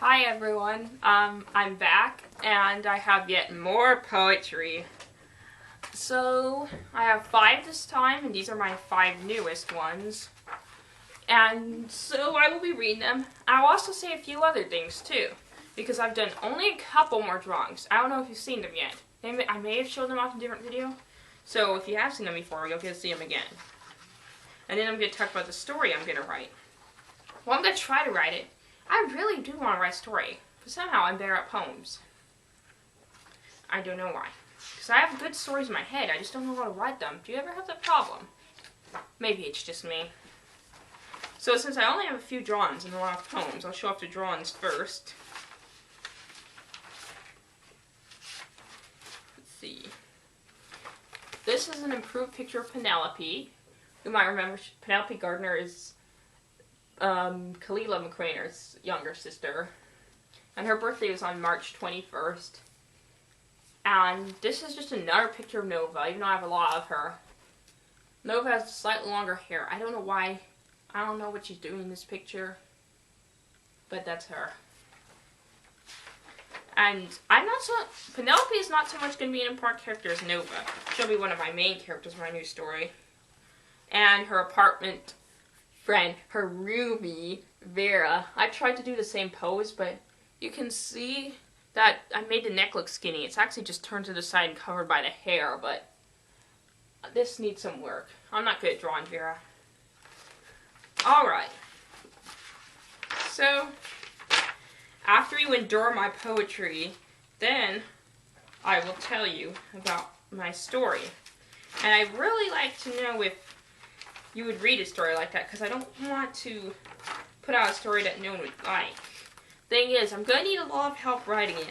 Hi everyone, I'm back and I have yet more poetry. So, I have 5 this time and these are my 5 newest ones. And so I will be reading them. I'll also say a few other things too, because I've done only a couple more drawings. I don't know if you've seen them yet. I may have shown them off in a different video. So if you have seen them before, you'll get to see them again. And then I'm going to talk about the story I'm going to write. Well, I'm going to try to write it. I really do want to write a story, but somehow I'm better at poems. I don't know why. Because I have good stories in my head, I just don't know how to write them. Do you ever have that problem? Maybe it's just me. So since I only have a few drawings and a lot of poems, I'll show off the drawings first. Let's see. This is an improved picture of Penelope. You might remember Penelope Gardner is Kalila McCraner's younger sister, and her birthday was on March 21st. And this is just another picture of Nova, even though I have a lot of her. Nova has slightly longer hair. I don't know why. I don't know what she's doing in this picture, but that's her. And Penelope is not so much going to be an important character as Nova. She'll be one of my main characters in my new story. And her apartment friend, her roomie, Vera. I tried to do the same pose, but you can see that I made the neck look skinny. It's actually just turned to the side and covered by the hair, but this needs some work. I'm not good at drawing Vera. Alright. So, after you endure my poetry, then I will tell you about my story. And I'd really like to know if you would read a story like that, because I don't want to put out a story that no one would like. Thing is, I'm going to need a lot of help writing it.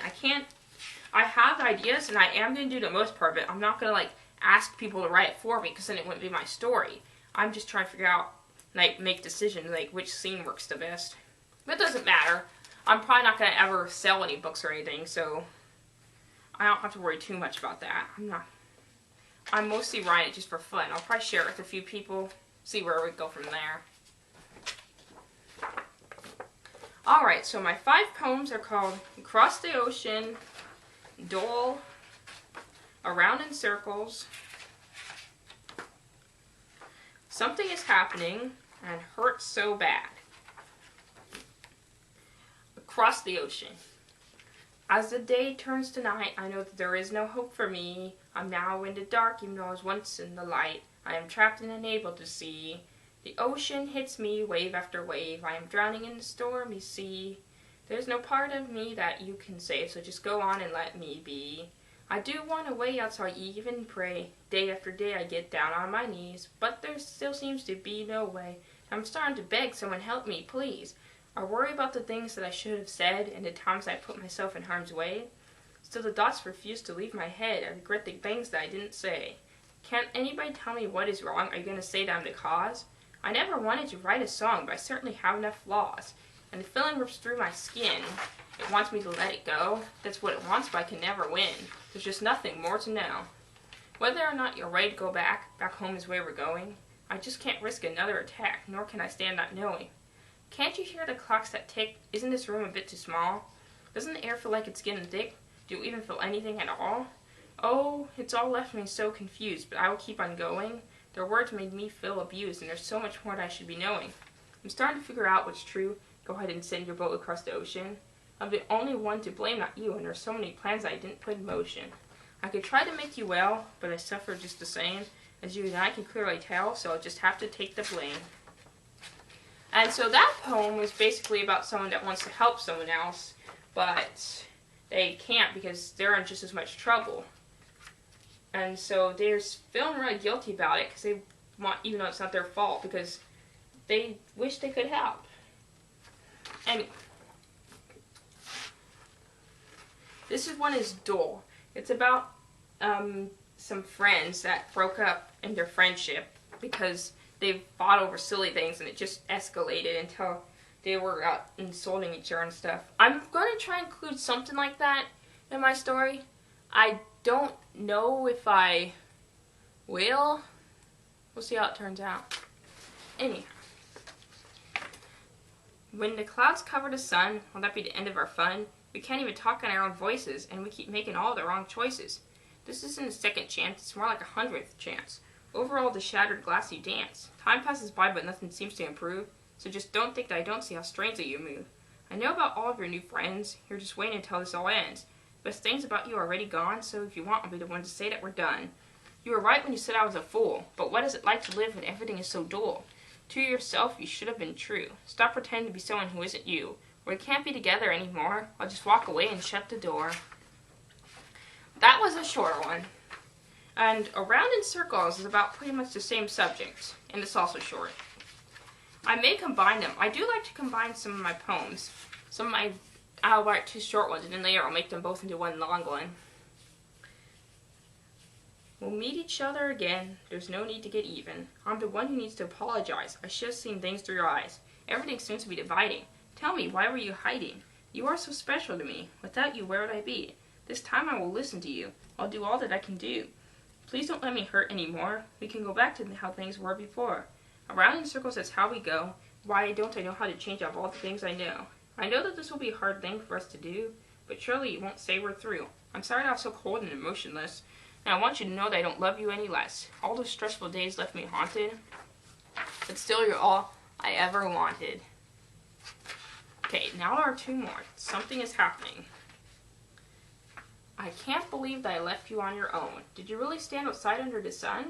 I have ideas, and I am going to do the most part of it. I'm not going to, ask people to write it for me, because then it wouldn't be my story. I'm just trying to figure out, make decisions, which scene works the best. But it doesn't matter. I'm probably not going to ever sell any books or anything, so I don't have to worry too much about that. I'm mostly writing it just for fun. I'll probably share it with a few people. See where we go from there. Alright, so my 5 poems are called Across the Ocean, Dole, Around in Circles, Something is Happening, and Hurts So Bad. Across the Ocean. As the day turns to night, I know that there is no hope for me. I'm now in the dark, even though I was once in the light. I am trapped and unable to see. The ocean hits me, wave after wave. I am drowning in the stormy sea. There's no part of me that you can save, so just go on and let me be. I do want a way out, so I even pray. Day after day I get down on my knees, but there still seems to be no way. I'm starting to beg someone help me, please. I worry about the things that I should have said and the times I put myself in harm's way. Still the thoughts refuse to leave my head. I regret the things that I didn't say. Can't anybody tell me what is wrong? Are you going to say that I'm the cause? I never wanted to write a song, but I certainly have enough flaws. And the feeling rips through my skin. It wants me to let it go. That's what it wants, but I can never win. There's just nothing more to know. Whether or not you're ready to go back home is where we're going. I just can't risk another attack, nor can I stand not knowing. Can't you hear the clocks that tick? Isn't this room a bit too small? Doesn't the air feel like it's getting thick? Do you even feel anything at all? Oh, it's all left me so confused, but I will keep on going. Their words made me feel abused, and there's so much more that I should be knowing. I'm starting to figure out what's true. Go ahead and send your boat across the ocean. I'm the only one to blame, not you, and there's so many plans I didn't put in motion. I could try to make you well, but I suffer just the same. As you and I can clearly tell, so I'll just have to take the blame. And so that poem was basically about someone that wants to help someone else, but they can't because they're in just as much trouble. And so they're feeling really guilty about it because they want, even though it's not their fault, because they wish they could help. And this one is Dole. It's about some friends that broke up in their friendship because they fought over silly things and it just escalated until they were out insulting each other and stuff. I'm going to try and include something like that in my story. I don't know if I will. We'll see how it turns out. Anyhow. When the clouds cover the sun, will that be the end of our fun? We can't even talk in our own voices, and we keep making all the wrong choices. This isn't a second chance, it's more like 100th chance. Overall, the shattered glass you dance. Time passes by, but nothing seems to improve, so just don't think that I don't see how strangely you move. I know about all of your new friends, you're just waiting until this all ends. Best things about you are already gone, so if you want, I'll be the one to say that we're done. You were right when you said I was a fool, but what is it like to live when everything is so dull? To yourself, you should have been true. Stop pretending to be someone who isn't you. We can't be together anymore. I'll just walk away and shut the door. That was a short one. And Around in Circles is about pretty much the same subject, and it's also short. I may combine them. I do like to combine some of my poems. I'll write 2 short ones, and then later I'll make them both into one long one. We'll meet each other again. There's no need to get even. I'm the one who needs to apologize. I should have seen things through your eyes. Everything seems to be dividing. Tell me, why were you hiding? You are so special to me. Without you, where would I be? This time I will listen to you. I'll do all that I can do. Please don't let me hurt anymore. We can go back to how things were before. Around in circles, that's how we go. Why don't I know how to change up all the things I know? I know that this will be a hard thing for us to do, but surely you won't say we're through. I'm sorry I was so cold and emotionless, and I want you to know that I don't love you any less. All those stressful days left me haunted, but still you're all I ever wanted. Okay, now there are 2 more. Something is happening. I can't believe that I left you on your own. Did you really stand outside under the sun?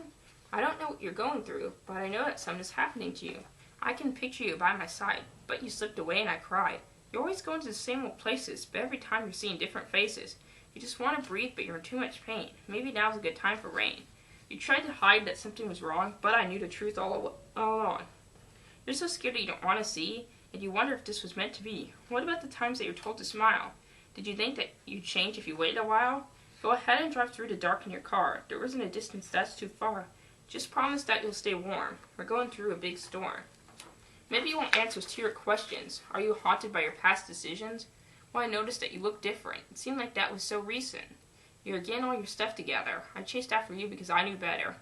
I don't know what you're going through, but I know that something is happening to you. I can picture you by my side, but you slipped away and I cried. You're always going to the same old places, but every time you're seeing different faces. You just want to breathe, but you're in too much pain. Maybe now's a good time for rain. You tried to hide that something was wrong, but I knew the truth all along. You're so scared that you don't want to see, and you wonder if this was meant to be. What about the times that you're told to smile? Did you think that you'd change if you waited a while? Go ahead and drive through the dark in your car. There isn't a distance that's too far. Just promise that you'll stay warm. We're going through a big storm. Maybe you want answers to your questions. Are you haunted by your past decisions? Well, I noticed that you look different. It seemed like that was so recent. You're getting all your stuff together. I chased after you because I knew better.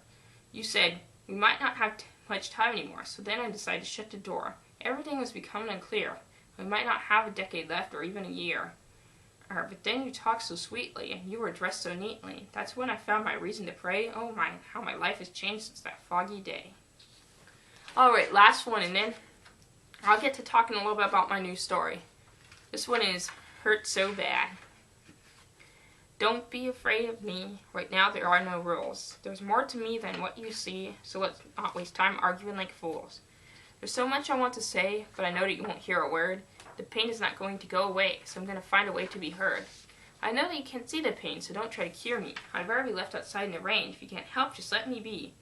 You said, we might not have much time anymore, so then I decided to shut the door. Everything was becoming unclear. We might not have a decade left or even a year. But then you talked so sweetly, and you were dressed so neatly. That's when I found my reason to pray. Oh my, how my life has changed since that foggy day. Alright, last one, and then I'll get to talking a little bit about my new story. This one is Hurt So Bad. Don't be afraid of me. Right now there are no rules. There's more to me than what you see, so let's not waste time arguing like fools. There's so much I want to say, but I know that you won't hear a word. The pain is not going to go away, so I'm going to find a way to be heard. I know that you can't see the pain, so don't try to cure me. I'd rather be left outside in the rain. If you can't help, just let me be.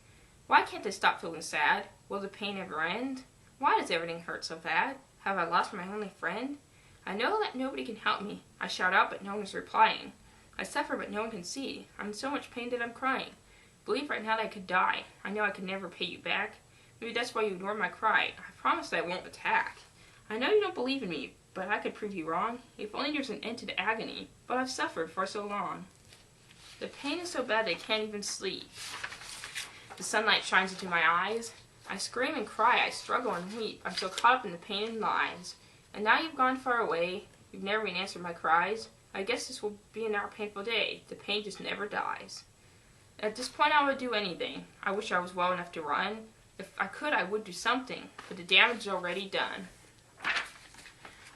Why can't I stop feeling sad? Will the pain ever end? Why does everything hurt so bad? Have I lost my only friend? I know that nobody can help me. I shout out, but no one is replying. I suffer, but no one can see. I'm in so much pain that I'm crying. Believe right now that I could die. I know I could never pay you back. Maybe that's why you ignore my cry. I promise that I won't attack. I know you don't believe in me, but I could prove you wrong. If only there's an end to the agony. But I've suffered for so long. The pain is so bad that I can't even sleep. The sunlight shines into my eyes. I scream and cry. I struggle and weep. I'm so caught up in the pain and lies. And now you've gone far away. You've never even answered my cries. I guess this will be another painful day. The pain just never dies. At this point, I would do anything. I wish I was well enough to run. If I could, I would do something. But the damage is already done.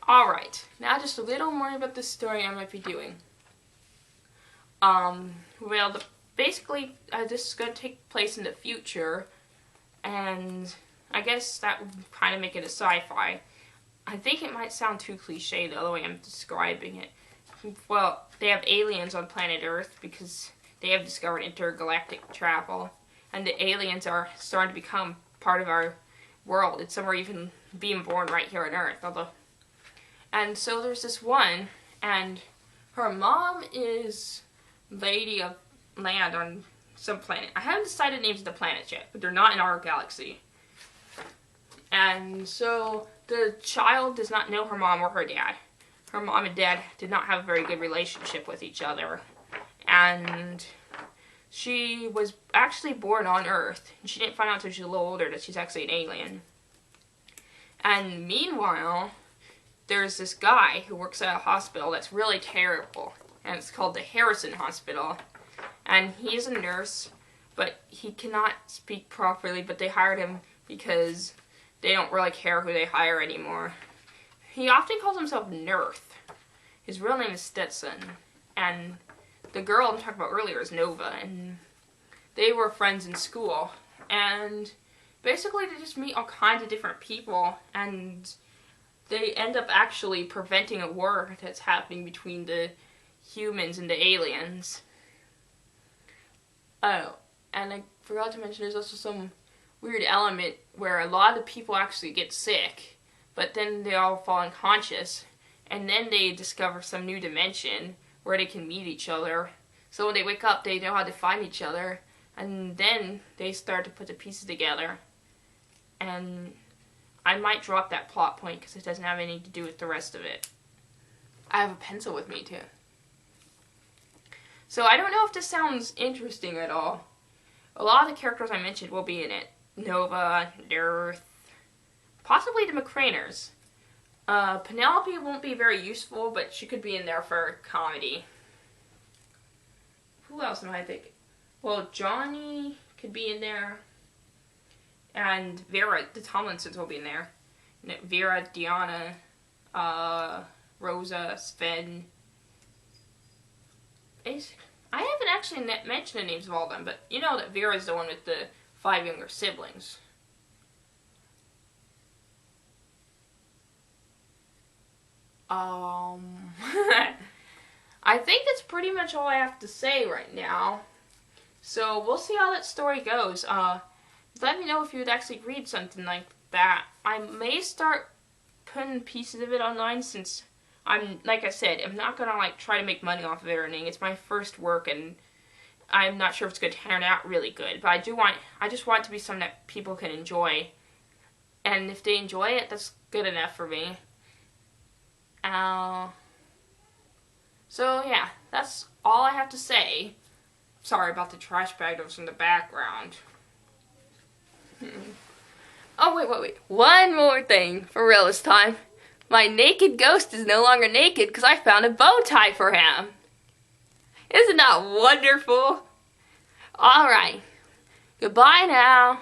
Alright, now just a little more about the story I might be doing. Basically, this is going to take place in the future, and I guess that would kind of make it a sci-fi. I think it might sound too cliche, though, the way I'm describing it. Well, they have aliens on planet Earth because they have discovered intergalactic travel, and the aliens are starting to become part of our world. It's some are even being born right here on Earth, and so there's this one, and her mom is lady of land on some planet. I haven't decided names of the planets yet, but they're not in our galaxy. And so the child does not know her mom or her dad. Her mom and dad did not have a very good relationship with each other. And she was actually born on Earth. And she didn't find out until she was a little older that she's actually an alien. And meanwhile, there's this guy who works at a hospital that's really terrible, and it's called the Harrison Hospital, and he's a nurse, but he cannot speak properly, but they hired him because they don't really care who they hire anymore. He often calls himself Nerth. His real name is Stetson, and the girl I'm talking about earlier is Nova, and they were friends in school, and basically they just meet all kinds of different people, and they end up actually preventing a war that's happening between the humans and the aliens. Oh, and I forgot to mention there's also some weird element where a lot of the people actually get sick, but then they all fall unconscious, and then they discover some new dimension where they can meet each other. So when they wake up, they know how to find each other, and then they start to put the pieces together. And I might drop that plot point because it doesn't have anything to do with the rest of it. I have a pencil with me too. So I don't know if this sounds interesting at all. A lot of the characters I mentioned will be in it. Nova, Nerth, possibly the McCraners. Penelope won't be very useful, but she could be in there for comedy. Who else am I thinking? Well, Johnny could be in there. And Vera, the Tomlinsons will be in there. Vera, Deanna, Rosa, Sven. I haven't actually mentioned the names of all of them, but you know that Vera's the one with the 5 younger siblings. I think that's pretty much all I have to say right now. So we'll see how that story goes. Let me know if you would actually read something like that. I may start putting pieces of it online since like I said, I'm not gonna try to make money off of it or anything. It's my first work, and I'm not sure if it's gonna turn out really good. But I just want it to be something that people can enjoy, and if they enjoy it, that's good enough for me. So yeah, that's all I have to say. Sorry about the trash bag that was in the background. Oh, wait. One more thing for real this time. My naked ghost is no longer naked because I found a bow tie for him. Isn't that wonderful? Alright. Goodbye now.